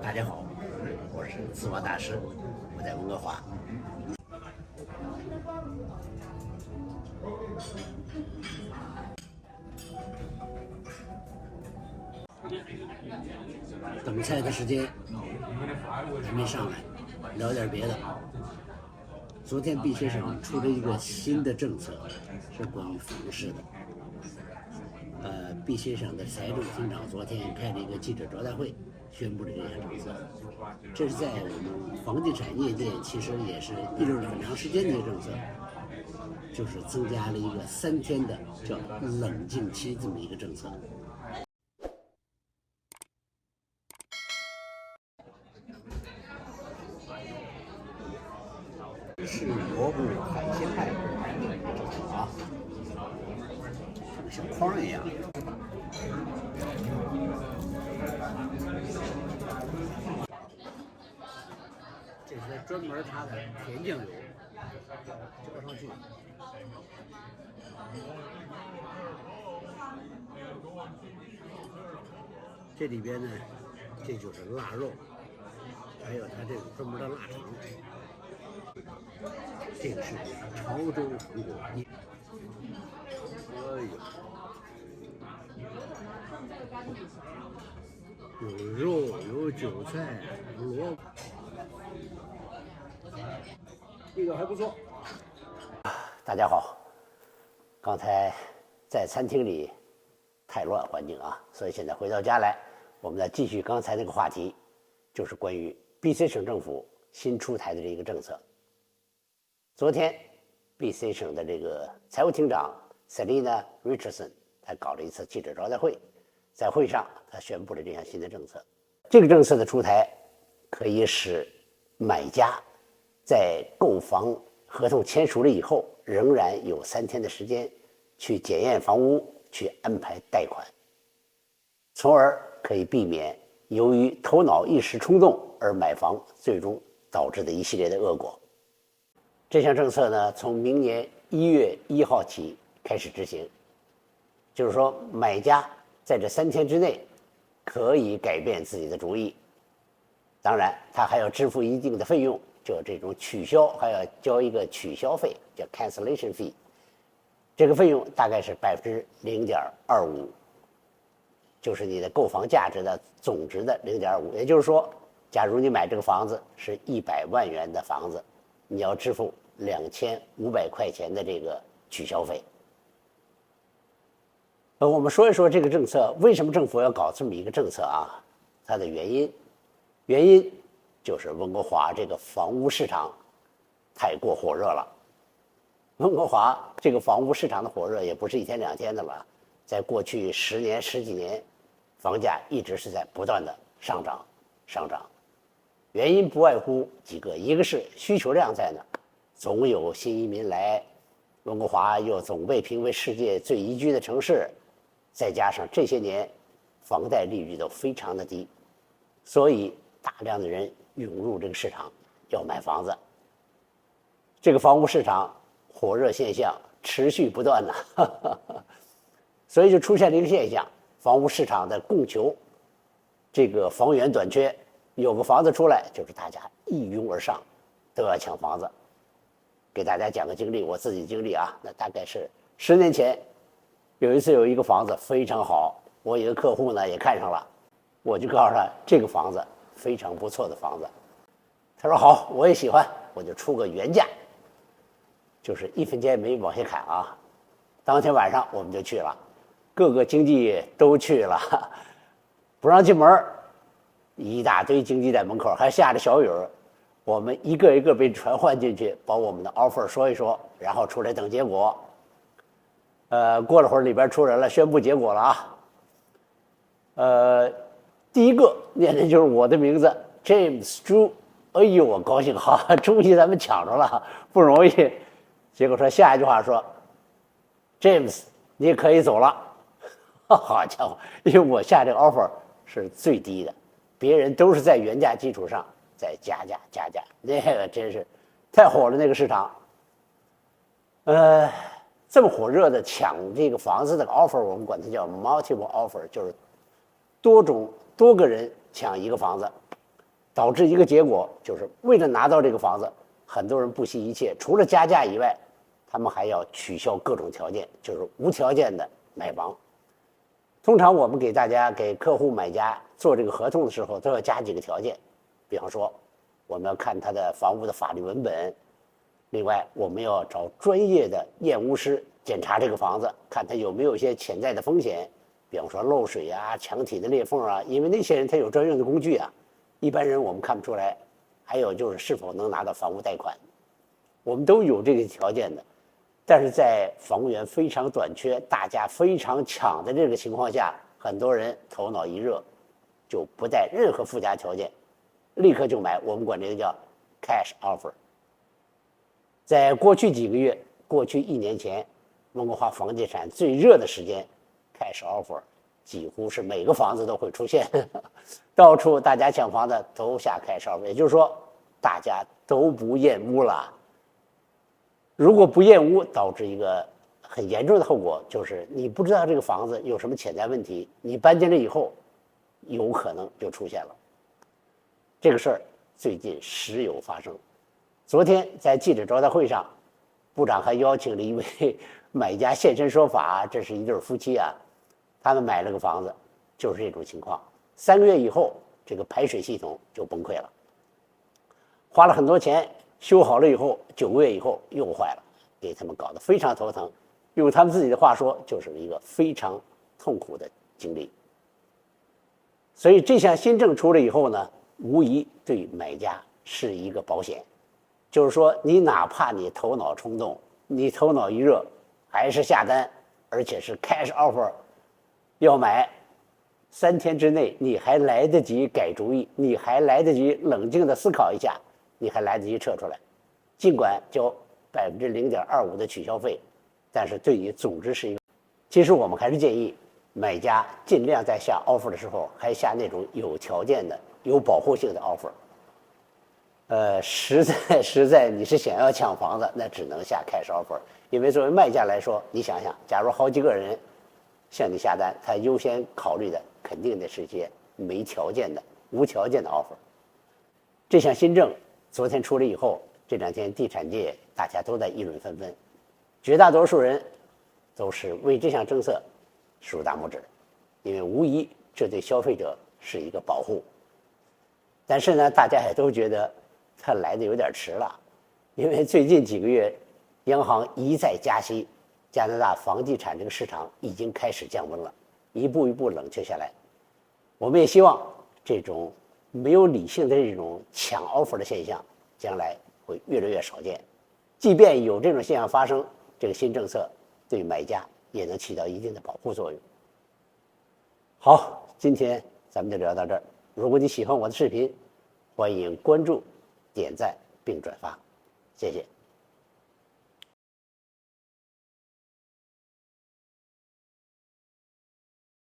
大家好，我是自我大师，我在温哥华。等菜的时间还没上来，聊点别的。昨天毕先生出了一个新的政策，是关于房市的。毕先生的财政厅长昨天开了一个记者招待会，宣布了这项政策。这是在我们房地产业界其实也是议论了很长时间的一个政策，就是增加了一个3天的叫冷静期这么一个政策。是蘑菇海鲜派啊，像小筐一样。这是专门它的甜酱油，浇上去。这里边呢，这就是腊肉，还有它这种专门的腊肠。这个是潮州红果泥。哎呦，有肉，有韭菜，有萝卜，这个还不错。大家好，刚才在餐厅里太乱环境啊，所以现在回到家来，我们再继续刚才那个话题，就是关于 BC 省政府新出台的这个政策。昨天 BC 省的这个财务厅长 Selina Richardson 他搞了一次记者招待会，在会上他宣布了这项新的政策。这个政策的出台可以使买家在购房合同签署了以后，仍然有3天的时间去检验房屋，去安排贷款，从而可以避免由于头脑一时冲动而买房，最终导致的一系列的恶果。这项政策呢，从明年1月1号起开始执行，就是说买家在这3天之内可以改变自己的主意，当然他还要支付一定的费用，就这种取消还要交一个取消费，叫 cancellation fee， 这个费用大概是0.25%，就是你的购房价值的总值的0.25%。也就是说，假如你买这个房子是100万元的房子，你要支付2500块钱的这个取消费。我们说一说这个政策，为什么政府要搞这么一个政策啊？它的原因就是温哥华这个房屋市场太过火热了。温哥华这个房屋市场的火热也不是1天2天的了，在过去10年10几年，房价一直是在不断的上涨。原因不外乎几个，一个是需求量在那，总有新移民来，温哥华又总被评为世界最宜居的城市，再加上这些年房贷利率都非常的低，所以大量的人涌入这个市场要买房子。这个房屋市场火热现象持续不断呢，所以就出现了一个现象，房屋市场的供求这个房源短缺，有个房子出来就是大家一拥而上，都要抢房子。给大家讲个经历，我自己经历啊，那大概是10年前，有一次有一个房子非常好，我一个客户呢也看上了，我就告诉他这个房子非常不错的房子，他说好，我也喜欢，我就出个原价，就是1分钱也没往下砍啊。当天晚上我们就去了，各个经纪都去了，不让进门，一大堆经纪在门口，还下着小雨儿，我们一个一个被传唤进去，把我们的 offer 说一说，然后出来等结果。过了会儿里边出人了，宣布结果了啊。第一个念的就是我的名字 James 朱，哎呦，我高兴，好，终于咱们抢着了，不容易。结果说下一句话说 James 你可以走了。好家伙，因为我下这个 offer 是最低的，别人都是在原价基础上再加价，那个真是太火了那个市场。这么火热的抢这个房子的 offer， 我们管它叫 multiple offer， 就是多个人抢一个房子，导致一个结果就是为了拿到这个房子，很多人不惜一切，除了加价以外，他们还要取消各种条件，就是无条件的买房。通常我们给客户买家做这个合同的时候，都要加几个条件，比方说我们要看他的房屋的法律文本，另外我们要找专业的验屋师检查这个房子，看他有没有一些潜在的风险，比方说漏水啊、墙体的裂缝啊，因为那些人他有专用的工具啊，一般人我们看不出来。还有就是是否能拿到房屋贷款，我们都有这个条件的。但是在房务员非常短缺、大家非常抢的这个情况下，很多人头脑一热，就不带任何附加条件，立刻就买。我们管这个叫 cash offer。在过去几个月，过去1年前，温哥华房地产最热的时间 ，cash offer 几乎是每个房子都会出现，到处大家抢房子都下cash offer，也就是说，大家都不验屋了。如果不验屋，导致一个很严重的后果，就是你不知道这个房子有什么潜在问题，你搬进来以后，有可能就出现了。这个事儿最近时有发生。昨天在记者招待会上，部长还邀请了一位买家现身说法，这是一对夫妻啊，他们买了个房子，就是这种情况。3个月以后，这个排水系统就崩溃了，花了很多钱修好了以后，9个月以后又坏了，给他们搞得非常头疼。用他们自己的话说，就是一个非常痛苦的经历。所以这项新政出来以后呢，无疑对买家是一个保险，就是说你哪怕你头脑冲动，你头脑一热，还是下单，而且是 cash offer 要买，3天之内你还来得及改主意，你还来得及冷静地思考一下，你还来得及撤出来。尽管交0.25%的取消费，但是对你总之是一个。其实我们还是建议买家尽量在下 offer 的时候，还下那种有条件的、有保护性的 offer。实在你是想要抢房子，那只能下 cash offer， 因为作为卖家来说，你想想，假如好几个人向你下单，他优先考虑的肯定得是一些没条件的、无条件的 offer。这项新政昨天出来以后，这2天地产界大家都在议论纷纷，绝大多数人都是为这项政策竖大拇指，因为无疑这对消费者是一个保护。但是呢，大家也都觉得它来的有点迟了，因为最近几个月央行一再加息，加拿大房地产这个市场已经开始降温了，一步一步冷却下来。我们也希望这种没有理性的这种抢 offer 的现象将来会越来越少见。即便有这种现象发生，这个新政策对买家也能起到一定的保护作用。好，今天咱们就聊到这儿。如果你喜欢我的视频，欢迎关注、点赞并转发，谢谢。